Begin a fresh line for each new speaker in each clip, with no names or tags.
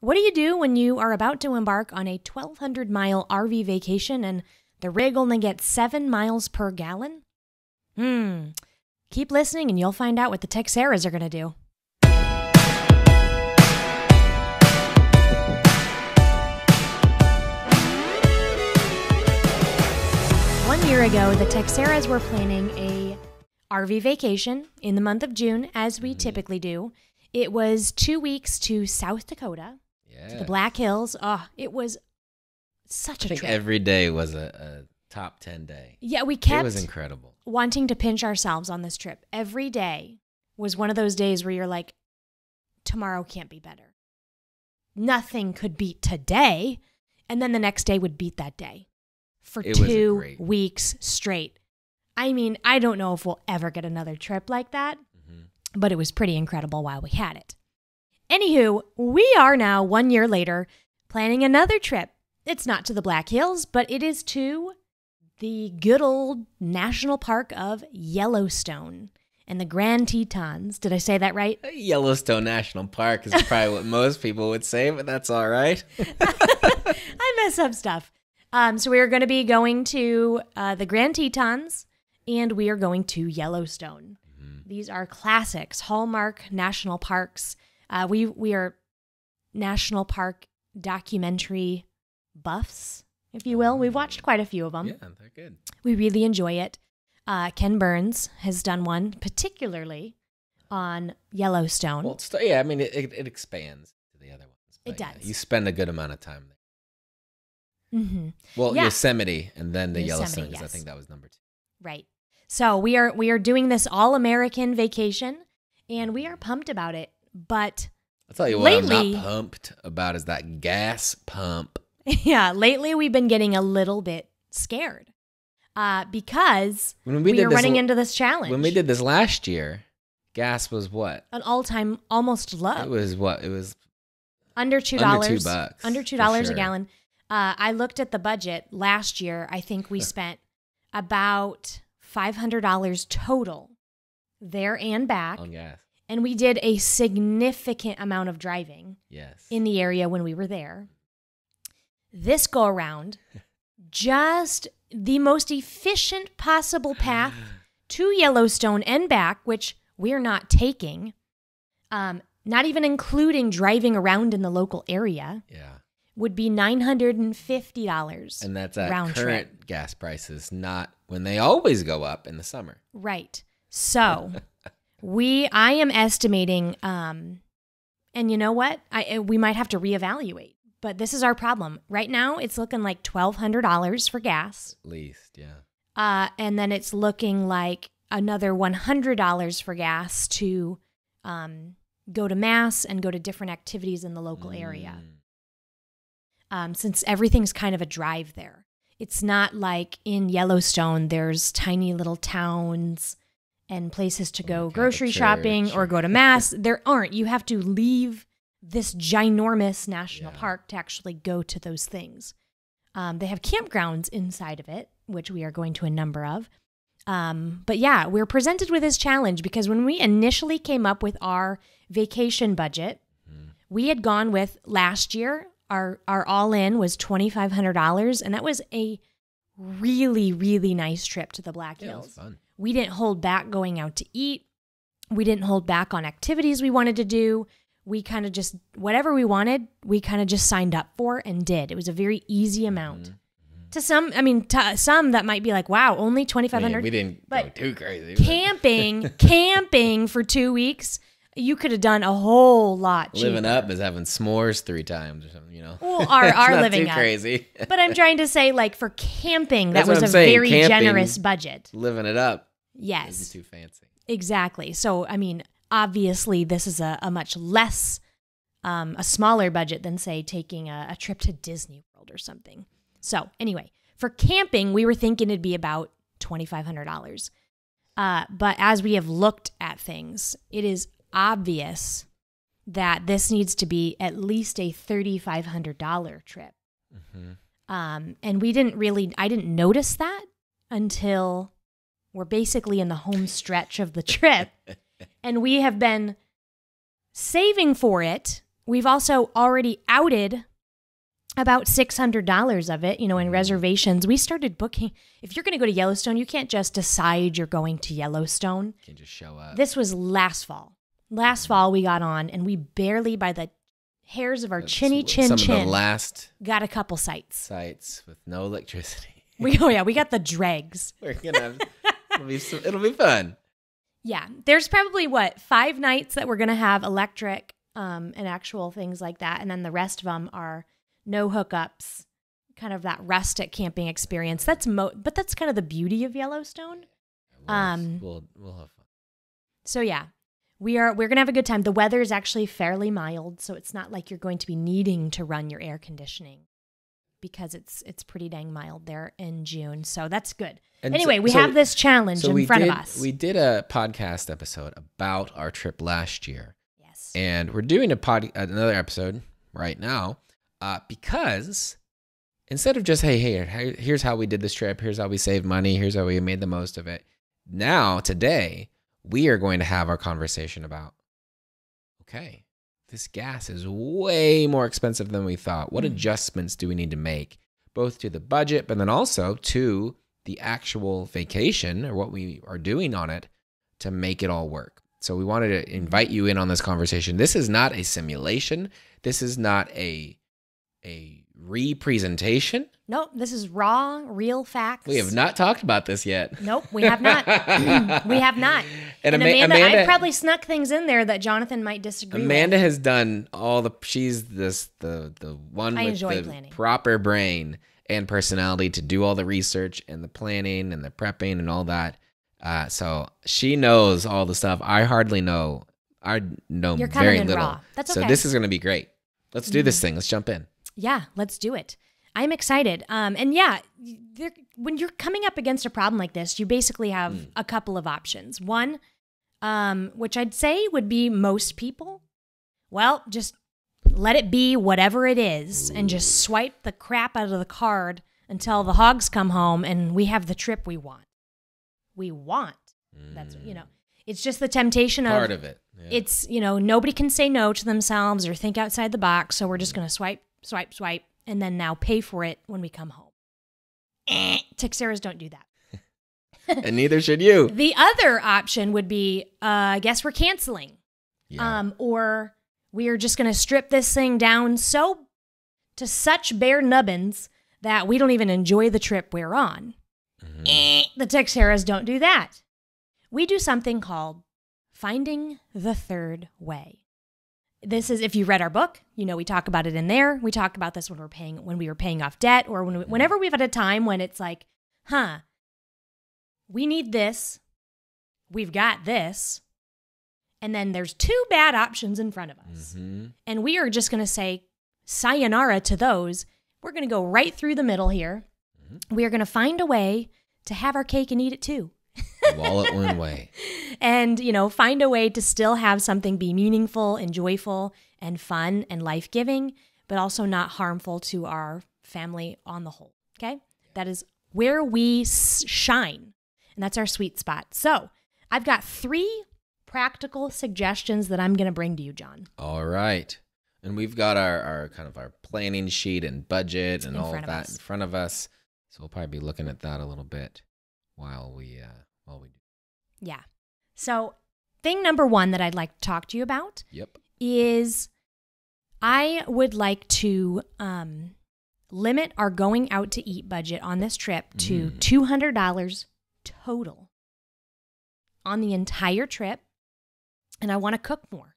What do you do when you are about to embark on a 1,200-mile RV vacation and the rig only gets 7 miles per gallon? Keep listening and you'll find out what the Texeras are going to do. One year ago, the Texeras were planning a RV vacation in the month of June, as we typically do. It was 2 weeks to South Dakota, to the Black Hills. Oh, it was such a trip.
Every day was a top 10 day.
Yeah, we kept
it was incredible.
Wanting to pinch ourselves on this trip. Every day was one of those days where you're like, tomorrow can't be better. Nothing could beat today. And then the next day would beat that day for 2 weeks straight. I mean, I don't know if we'll ever get another trip like that, but it was pretty incredible while we had it. Anywho, we are now 1 year later planning another trip. It's not to the Black Hills, but it is to the good old national park of Yellowstone and the Grand Tetons. Did I say that right?
Yellowstone National Park is probably what most people would say, but that's all right.
I mess up stuff. So we are going to be going to the Grand Tetons, and we are going to Yellowstone. These are classics, hallmark national parks. We are national park documentary buffs, if you will. We've watched quite a few of them.
Yeah, they're good.
We really enjoy it. Ken Burns has done one, particularly on Yellowstone.
Well, I mean, it expands to the other ones.
It does.
Yeah, you spend a good amount of time there. Well, yeah. Yosemite and then the Yellowstone, because I think that was number 2.
Right. So we are doing this all-American vacation, and we are pumped about it. But
I'll tell you what I'm not pumped about is that gas pump.
Yeah, lately we've been getting a little bit scared because we are running into this challenge.
When we did this last year, gas was what?
An all-time almost low.
It was what? It was
under $2.
Under $2.
Under $2 a gallon. I looked at the budget last year. I think we spent about $500 total there and back
on gas.
And we did a significant amount of driving in the area when we were there. This go around, just the most efficient possible path to Yellowstone and back, which we're not taking, not even including driving around in the local area, would be $950.
And that's at current gas prices, not when they always go up in the summer.
Right. So I am estimating, and you know what? We might have to reevaluate, but this is our problem. Right now, it's looking like $1,200 for gas.
At least, yeah.
And then it's looking like another $100 for gas to go to Mass and go to different activities in the local area. Since everything's kind of a drive there. It's not like in Yellowstone, there's tiny little towns and places to go grocery shopping or go to Mass. There aren't. You have to leave this ginormous national park to actually go to those things. They have campgrounds inside of it, which we are going to a number of. But yeah, we're presented with this challenge because when we initially came up with our vacation budget, we had gone with last year, our all-in was $2,500, and that was a really, really nice trip to the Black Hills.
It was fun.
We didn't hold back going out to eat. We didn't hold back on activities we wanted to do. We kind of just, whatever we wanted, we kind of just signed up for and did. It was a very easy amount. To some, some that might be like, wow, only $2,500.
We didn't go too crazy.
Camping for 2 weeks, you could have done a whole lot cheaper.
Living up is having s'mores 3 times or something,
Well, our living
too
up.
Crazy.
But I'm trying to say, like, for camping, that was a very generous budget.
Living it up.
Yes.
Isn't too fancy.
Exactly. So, obviously, this is a much less, a smaller budget than, say, taking a trip to Disney World or something. So, anyway, for camping, we were thinking it'd be about $2,500. But as we have looked at things, it is obvious that this needs to be at least a $3,500 trip. And I didn't notice that until we're basically in the home stretch of the trip. And we have been saving for it we've also already outed about $600 of it, in reservations. We started booking. If you're going to go to Yellowstone, you can't just decide you're going to Yellowstone.
You can't just show up.
This was last fall. Last fall we got on, and we barely, by the hairs of our chin,
some of the last
got a couple sites
with no electricity.
We got the dregs.
We're gonna it'll be fun.
Yeah, there's probably 5 nights that we're gonna have electric and actual things like that, and then the rest of them are no hookups, kind of that rustic camping experience. But that's kind of the beauty of Yellowstone.
We'll have fun.
So yeah, we're gonna have a good time. The weather is actually fairly mild, so it's not like you're going to be needing to run your air conditioning because it's pretty dang mild there in June. So that's good. And anyway, we have this challenge in front of us.
We did a podcast episode about our trip last year.
Yes.
And we're doing another episode right now because instead of just, hey, here's how we did this trip, here's how we saved money, here's how we made the most of it. Now, today, we are going to have our conversation about, okay, this gas is way more expensive than we thought. What adjustments do we need to make, both to the budget, but then also to the actual vacation or what we are doing on it to make it all work? So we wanted to invite you in on this conversation. This is not a simulation. This is not a representation.
Nope, this is raw, real facts.
We have not talked about this yet.
Nope, we have not. We have not. And Amanda, I've probably snuck things in there that Jonathan might disagree with.
Amanda has done she's the one with the
planning.
Proper brain and personality to do all the research and the planning and the prepping and all that. So she knows all the stuff. I hardly know. I know
You're
very
coming in
little.
Raw. That's okay.
So this is going to be great. Let's do this thing. Let's jump in.
Yeah, let's do it. I'm excited. And yeah, when you're coming up against a problem like this, you basically have a couple of options. One, which I'd say would be most people. Well, just let it be whatever it is and just swipe the crap out of the card until the hogs come home and we have the trip we want. That's, it's just the temptation of
part of it. Yeah.
It's, nobody can say no to themselves or think outside the box. So we're just going to swipe, and then now pay for it when we come home. Texeras don't do that.
And neither should you.
The other option would be, I guess we're canceling.
Yeah.
Or we are just going to strip this thing down to such bare nubbins that we don't even enjoy the trip we're on. The Texeras don't do that. We do something called finding the third way. This is, if you read our book, we talk about it in there. We talk about this when we were paying off debt, or whenever we've had a time when it's like, we need this, we've got this, and then there's 2 bad options in front of us. And we are just going to say sayonara to those. We're going to go right through the middle here. We are going to find a way to have our cake and eat it too.
WalletWin way.
And, find a way to still have something be meaningful and joyful and fun and life-giving, but also not harmful to our family on the whole. Okay? That is where we shine. And that's our sweet spot. So I've got 3 practical suggestions that I'm going to bring to you, John.
All right. And we've got our kind of our planning sheet and budget and all of that in front of us. So we'll probably be looking at that a little bit while we do.
Yeah. So thing number 1 that I'd like to talk to you about is I would like to limit our going out to eat budget on this trip to $200 total on the entire trip. And I want to cook more.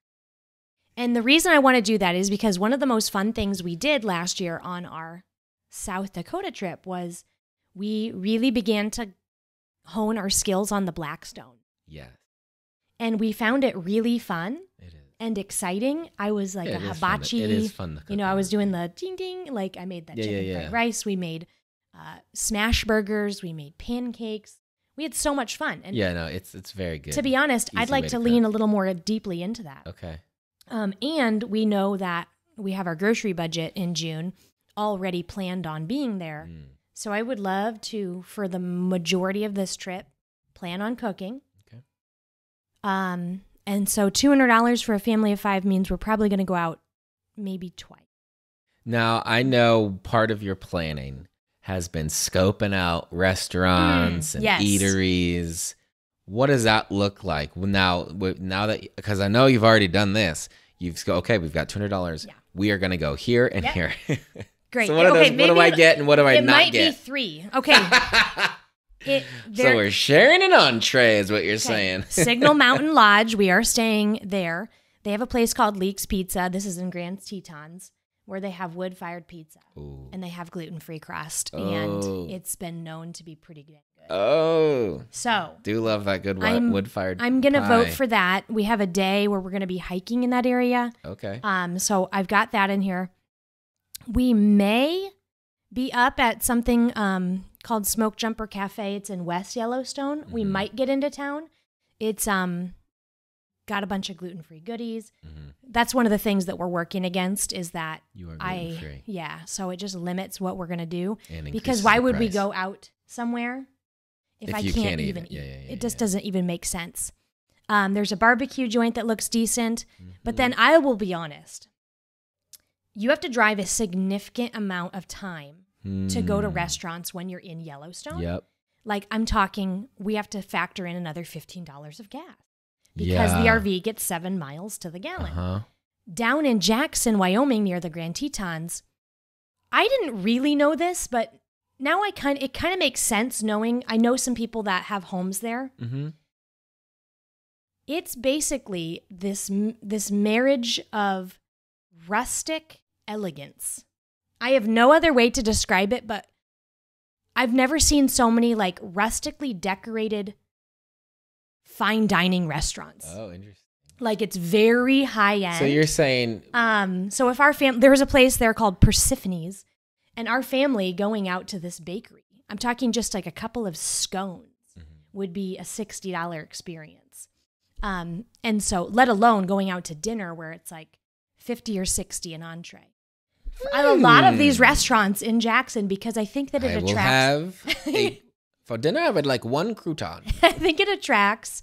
And the reason I want to do that is because one of the most fun things we did last year on our South Dakota trip was we really began to hone our skills on the Blackstone.
Yes.
And we found it really fun.
It is.
And exciting. I was like a hibachi.
It is fun to cook.
I was doing the ding ding. Like I made that chicken fried rice. We made smash burgers. We made pancakes. We had so much fun. And
it's very good.
To be honest, I'd like to lean a little more deeply into that.
Okay.
And we know that we have our grocery budget in June already planned on being there. So I would love to, for the majority of this trip, plan on cooking.
Okay.
And so $200 for a family of 5 means we're probably going to go out maybe twice.
Now, I know part of your planning has been scoping out restaurants and
yes.
eateries. What does that look like now that, because I know you've already done this. You've go, okay, we've got $200. Yeah. We are going to go here and here.
Great.
So what do I get and what do I not get?
It might be 3. Okay.
So we're sharing an entree is what you're saying.
Signal Mountain Lodge. We are staying there. They have a place called Leek's Pizza. This is in Grand Tetons, where they have wood-fired pizza.
Ooh.
And they have gluten-free crust. And it's been known to be pretty good.
Oh.
So.
Do love that good wood-fired
I'm going to vote for that. We have a day where we're going to be hiking in that area.
Okay.
So I've got that in here. We may be up at something called Smoke Jumper Cafe. It's in West Yellowstone. Mm-hmm. We might get into town. It's got a bunch of gluten-free goodies. Mm-hmm. That's one of the things that we're working against is that
you are gluten-free.
So it just limits what we're going to do.
Because
why would we go out somewhere if I can't even eat?
Yeah,
it just doesn't even make sense. There's a barbecue joint that looks decent, but then I will be honest. You have to drive a significant amount of time to go to restaurants when you're in Yellowstone.
Yep.
Like I'm talking, we have to factor in another $15 of gas because the RV gets 7 miles to the gallon.
Uh-huh.
Down in Jackson, Wyoming, near the Grand Tetons, I didn't really know this, but now it kind of makes sense knowing I know some people that have homes there.
Mm-hmm.
It's basically this marriage of rustic elegance. I have no other way to describe it, but I've never seen so many like rustically decorated fine dining restaurants.
Oh, interesting.
Like it's very high end.
So you're saying
so if our family, there was a place there called Persephone's, and our family going out to this bakery, I'm talking just like a couple of scones would be a $60 experience. And so let alone going out to dinner where it's like 50 or 60 an entree. I have a lot of these restaurants in Jackson because I think that it attracts.
For dinner, I would like 1 crouton.
I think it attracts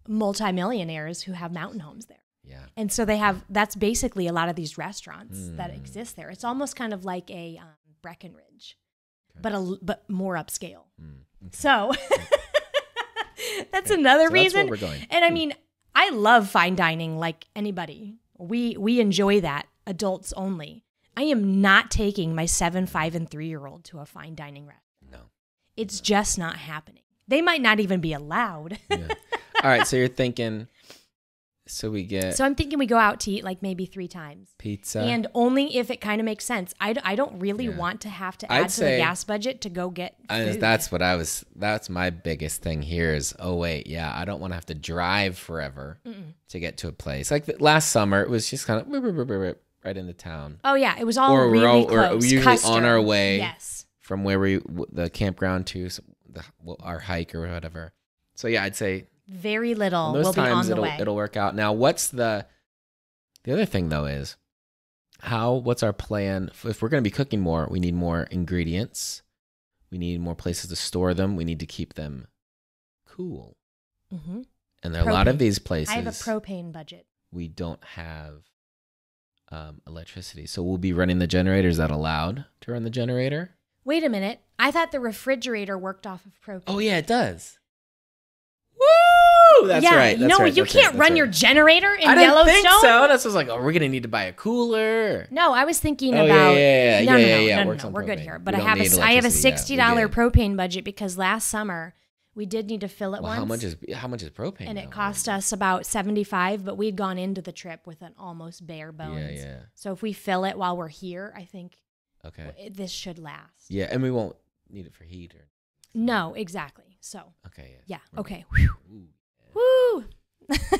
multimillionaires who have mountain homes there.
Yeah.
And so that's basically a lot of these restaurants that exist there. It's almost kind of like a Breckenridge, but more upscale. Okay. So that's another reason.
That's where we're going.
And I mean, I love fine dining like anybody. We enjoy that, adults only. I am not taking my 7, 5, and 3-year-old to a fine dining restaurant.
No.
It's just not happening. They might not even be allowed.
Yeah. All right, so you're thinking, so I'm
thinking we go out to eat like maybe 3 times.
Pizza.
And only if it kind of makes sense. I don't really want to have to add to the gas budget to go get food.
That's my biggest thing here is, I don't want to have to drive forever to get to a place. Like last summer, it was just kind of right into town.
Oh, yeah, it was all really close.
Or usually
Custer.
on our way from where the campground to our hike or whatever. So yeah, I'd say
very little will be on the way.
It'll work out. Now, what's the other thing though is what's our plan? If we're going to be cooking more, we need more ingredients. We need more places to store them. We need to keep them cool. Mm-hmm. And there are a lot of these places.
I have a propane budget.
We don't have electricity. So we'll be running the generator. Is that allowed to run the generator?
Wait a minute. I thought the refrigerator worked off of propane.
Oh, yeah, it does. Woo! That's right.
You can't run your generator in Yellowstone.
I didn't think so. That's what I was like, we're going to need to buy a cooler.
No, I was thinking about...
Yeah.
No, we're good here. But I have a $60 propane budget because last summer we did need to fill it once.
How much is propane?
And it cost us about $75, but we'd gone into the trip with an almost bare bones.
Yeah.
So if we fill it while we're here, I think this should last.
Yeah, and we won't need it for heat or...
No, exactly. So.
Okay.
Yeah. Okay. Woo!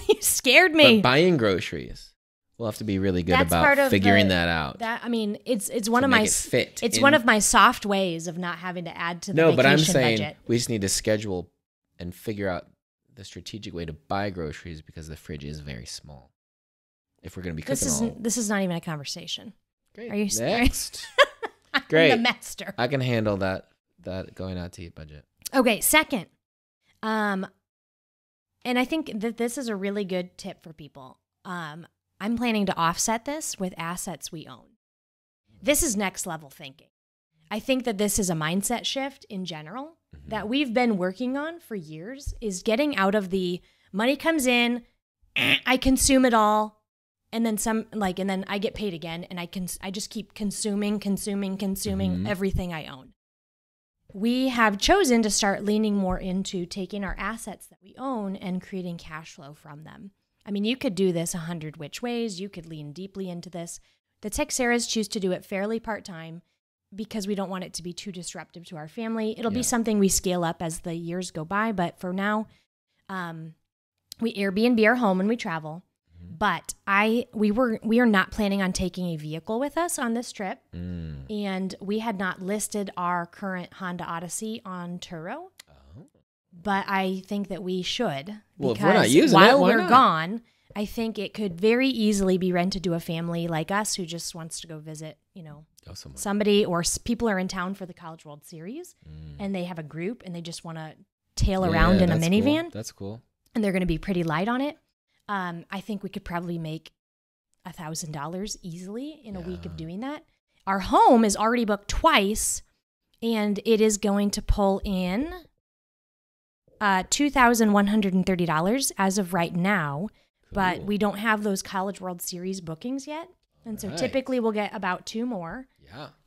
You scared me.
But buying groceries, we'll have to be really good about figuring that out.
It's one of my one of my soft ways of not having to add to the vacation budget.
No, but I'm saying we just need to schedule and figure out the strategic way to buy groceries because the fridge is very small. If we're going to be cooking
this is not even a conversation.
Great.
Are you
next?
Great. I'm the master.
I can handle that going out to eat budget.
Okay, second. And I think that this is a really good tip for people. I'm planning to offset this with assets we own. This is next level thinking. I think that this is a mindset shift in general that we've been working on for years, is getting out of the money comes in, I consume it all, and then and then I get paid again, and I just keep consuming everything I own. We have chosen to start leaning more into taking our assets that we own and creating cash flow from them. I mean, you could do this 100 which ways. You could lean deeply into this. The Texeras choose to do it fairly part-time because we don't want it to be too disruptive to our family. It'll be something we scale up as the years go by, but for now, we Airbnb our home when we travel. But we are not planning on taking a vehicle with us on this trip, and we had not listed our current Honda Odyssey on Turo. But I think that we should,
well, if we're not using
while
it, why
we're
not?
gone, I think it could very easily be rented to a family like us who just wants to go visit, somebody, or people are in town for the College World Series, and they have a group and they just want to tail around in a minivan.
Cool. That's cool.
And they're going to be pretty light on it. I think we could probably make $1,000 easily in a week of doing that. Our home is already booked twice, and it is going to pull in $2,130 as of right now. Cool. But we don't have those College World Series bookings yet, and so typically we'll get about 2 more.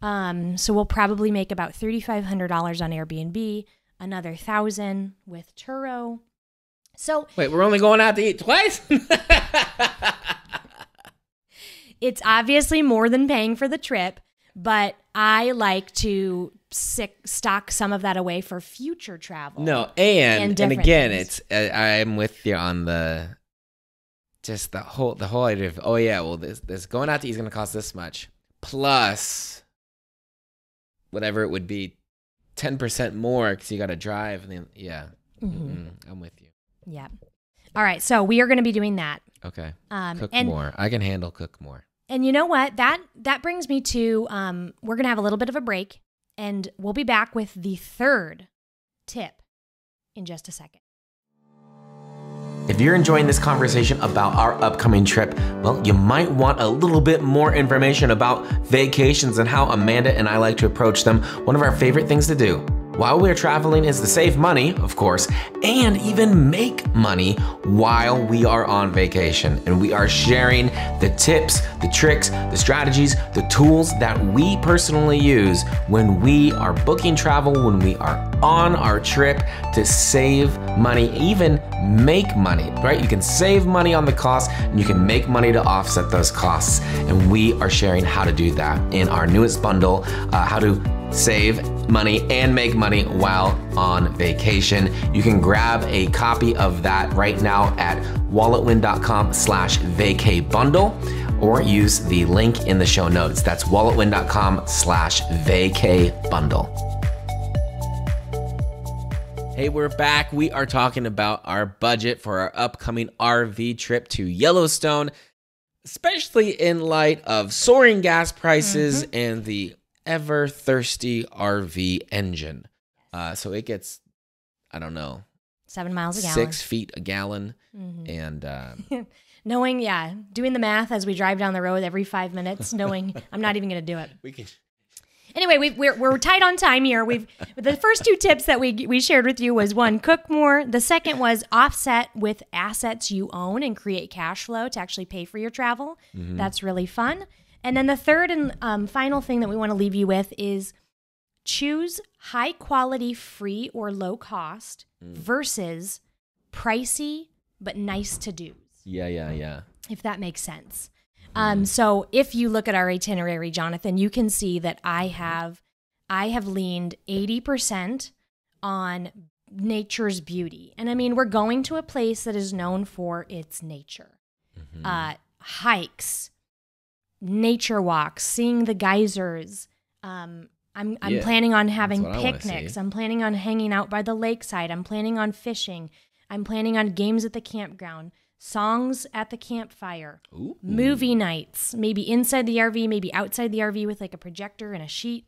Yeah. So we'll probably make about $3,500 on Airbnb, another $1,000 with Turo. So
wait, we're only going out to eat twice?
It's obviously more than paying for the trip, but I like to stock some of that away for future travel.
No, and again,
things.
I'm with you on the whole idea of this going out to eat is going to cost this much plus whatever it would be 10% more because you got to drive and then I'm with you.
Yeah. All right. So we are going to be doing that.
Okay. Cook more. I can handle cook more.
And you know what? That brings me to, we're going to have a little bit of a break, and we'll be back with the third tip in just a second.
If you're enjoying this conversation about our upcoming trip, well, you might want a little bit more information about vacations and how Amanda and I like to approach them. One of our favorite things to do while we're traveling is to save money, of course, and even make money while we are on vacation. And we are sharing the tips, the tricks, the strategies, the tools that we personally use when we are booking travel, when we are on our trip to save money, even make money, right? You can save money on the cost and you can make money to offset those costs. And we are sharing how to do that in our newest bundle, how to save money and make money while on vacation. You can grab a copy of that right now at walletwin.com/vacabundle or use the link in the show notes. That's walletwin.com/vacabundle. Hey, we're back. We are talking about our budget for our upcoming RV trip to Yellowstone, especially in light of soaring gas prices and the ever thirsty RV engine. So it gets, I don't know,
7 miles a gallon,
6 feet a gallon. And
knowing, doing the math as we drive down the road every 5 minutes, knowing I'm not even going to do it. Anyway, we're tight on time here. The first 2 tips that we shared with you was 1, cook more. The second was offset with assets you own and create cash flow to actually pay for your travel. That's really fun. And then the third and final thing that we want to leave you with is choose high quality, free or low cost versus pricey but nice to do.
Yeah.
If that makes sense. So if you look at our itinerary, Jonathan, you can see that I have leaned 80% on nature's beauty. And I mean, we're going to a place that is known for its nature. Hikes, nature walks, seeing the geysers. I'm planning on having picnics. I'm planning on hanging out by the lakeside. I'm planning on fishing. I'm planning on games at the campground, songs at the campfire, movie nights, maybe inside the RV, maybe outside the RV with like a projector and a sheet.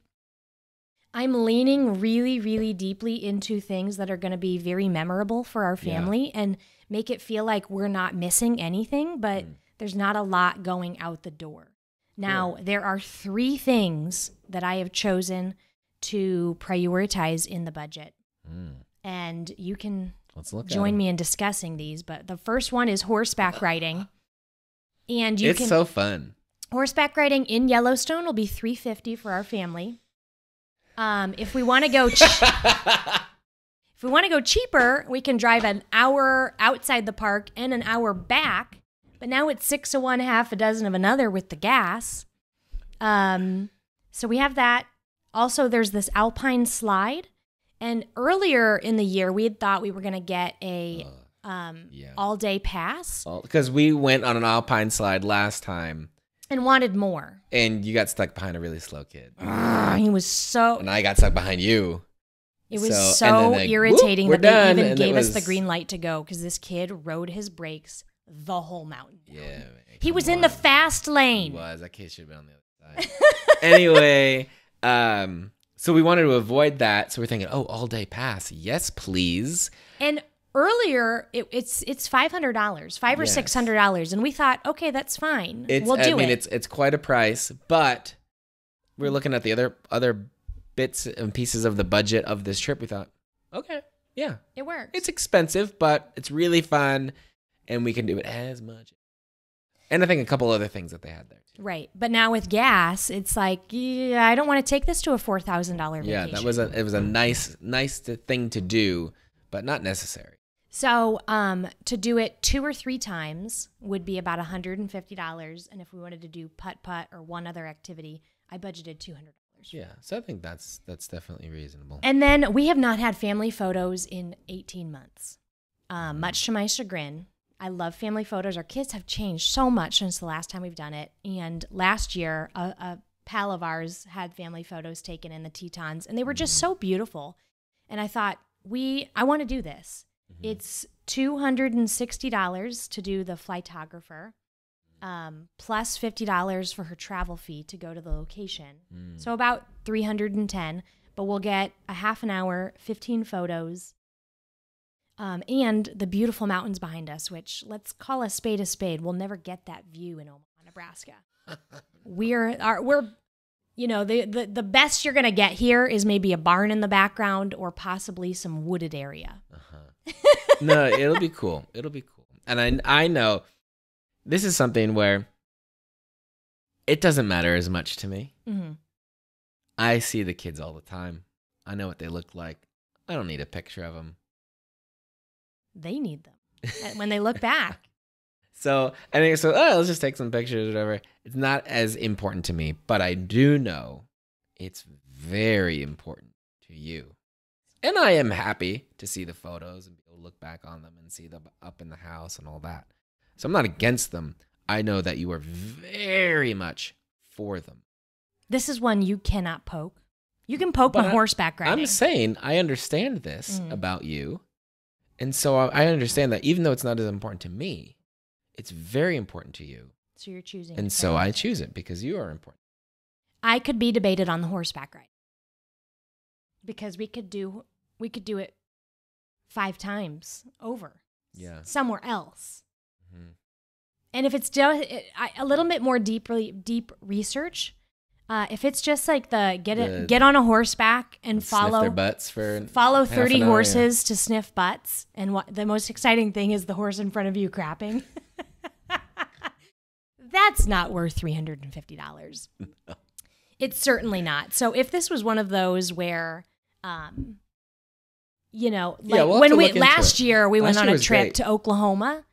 I'm leaning really, really deeply into things that are going to be very memorable for our family and make it feel like we're not missing anything, but There's not a lot going out the door. Now, there are 3 things that I have chosen to prioritize in the budget. And you can join me in discussing these. But the first one is horseback riding. And
it's so fun.
Horseback riding in Yellowstone will be $350 for our family. If we want to go cheaper, we can drive an hour outside the park and an hour back. But now it's 6 of one, half a dozen of another with the gas. So we have that. Also, there's this alpine slide. And earlier in the year, we had thought we were going to get a all-day pass.
Because we went on an alpine slide last time.
And wanted more.
And you got stuck behind a really slow kid.
He was so...
And I got stuck behind you.
It was so irritating that they even gave us the green light to go because this kid rode his brakes the whole mountain.
Yeah.
He was in the fast lane.
He was. That kid should have been on the other side. Anyway, so we wanted to avoid that. So we're thinking, all day pass. Yes, please.
And earlier, it's $500, $500 or $600. And we thought, okay, that's fine. We'll do it.
It's quite a price, but we're looking at the other bits and pieces of the budget of this trip. We thought, okay, yeah.
It works.
It's expensive, but it's really fun, and we can do it as much. And I think a couple other things that they had there.
Right. But now with gas, it's like, I don't want to take this to a $4,000 vacation.
Yeah, it was a nice thing to do, but not necessary.
So to do it 2 or 3 times would be about $150. And if we wanted to do putt-putt or one other activity, I budgeted $200.
Yeah, so I think that's definitely reasonable.
And then we have not had family photos in 18 months, much to my chagrin. I love family photos. Our kids have changed so much since the last time we've done it. And last year, a pal of ours had family photos taken in the Tetons, and they were just so beautiful. And I thought, I want to do this. It's $260 to do the flightographer, plus $50 for her travel fee to go to the location. So about $310, but we'll get a half an hour, 15 photos, and the beautiful mountains behind us, which let's call a spade a spade. We'll never get that view in Omaha, Nebraska. We're the best you're going to get here is maybe a barn in the background or possibly some wooded area.
No, it'll be cool. And I know this is something where it doesn't matter as much to me. I see the kids all the time. I know what they look like. I don't need a picture of them.
They need them when they look back.
So I think let's just take some pictures or whatever. It's not as important to me, but I do know it's very important to you. And I am happy to see the photos and be able to look back on them and see them up in the house and all that. So I'm not against them. I know that you are very much for them.
This is one you cannot poke. You can poke my horseback riding.
I'm saying I understand this about you. And so I understand that even though it's not as important to me, it's very important to you.
So you're choosing.
And so I choose it because you are important.
I could be debated on the horseback ride. Because we could do it 5 times over.
Yeah.
Somewhere else. And if it's just a little bit more deep research, if it's just like get on a horseback and follow
their butts for
30 horses to sniff butts, and the most exciting thing is the horse in front of you crapping. That's not worth $350. No. It's certainly not. So if this was one of those where, when last year we went on a trip to Oklahoma,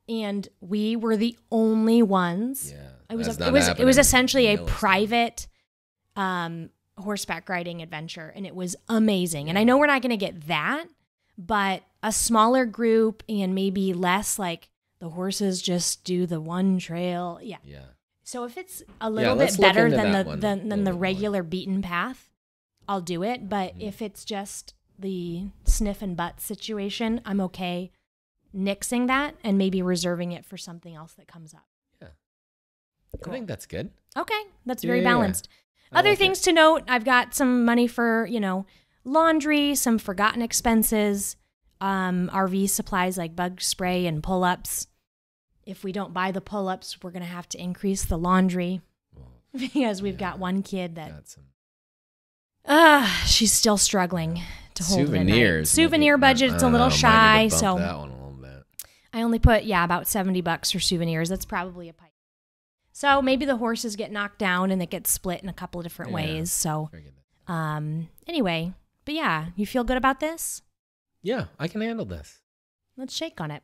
and we were the only ones. Yeah. It was essentially a private horseback riding adventure, and it was amazing. And I know we're not going to get that, but a smaller group and maybe less like the horses just do the one trail. Yeah. Yeah. So if it's a little bit better than the regular beaten path, I'll do it. But if it's just the sniff and butt situation, I'm okay nixing that and maybe reserving it for something else that comes up.
Cool. I think that's good.
Okay. That's very balanced. Other things to note, I've got some money for, laundry, some forgotten expenses, RV supplies like bug spray and pull-ups. If we don't buy the pull-ups, we're going to have to increase the laundry because we've got one kid that she's still struggling to hold
souvenirs.
Souvenir budget's a little shy, so
that one a little bit.
I only put about $70 for souvenirs. That's probably a pipe. So maybe the horses get knocked down and it gets split in a couple of different ways. So anyway, but yeah, you feel good about this?
Yeah, I can handle this.
Let's shake on it.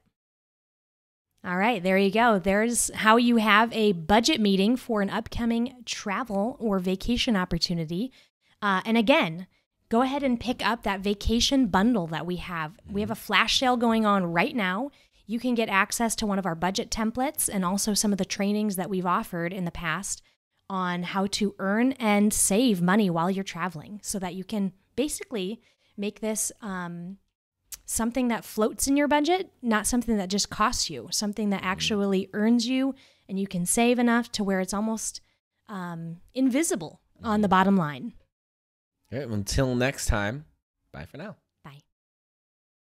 All right, there you go. There's how you have a budget meeting for an upcoming travel or vacation opportunity. And again, go ahead and pick up that vacation bundle that we have. We have a flash sale going on right now. You can get access to one of our budget templates and also some of the trainings that we've offered in the past on how to earn and save money while you're traveling so that you can basically make this something that floats in your budget, not something that just costs you, something that actually earns you and you can save enough to where it's almost invisible on the bottom line.
All right, until next time, bye for now.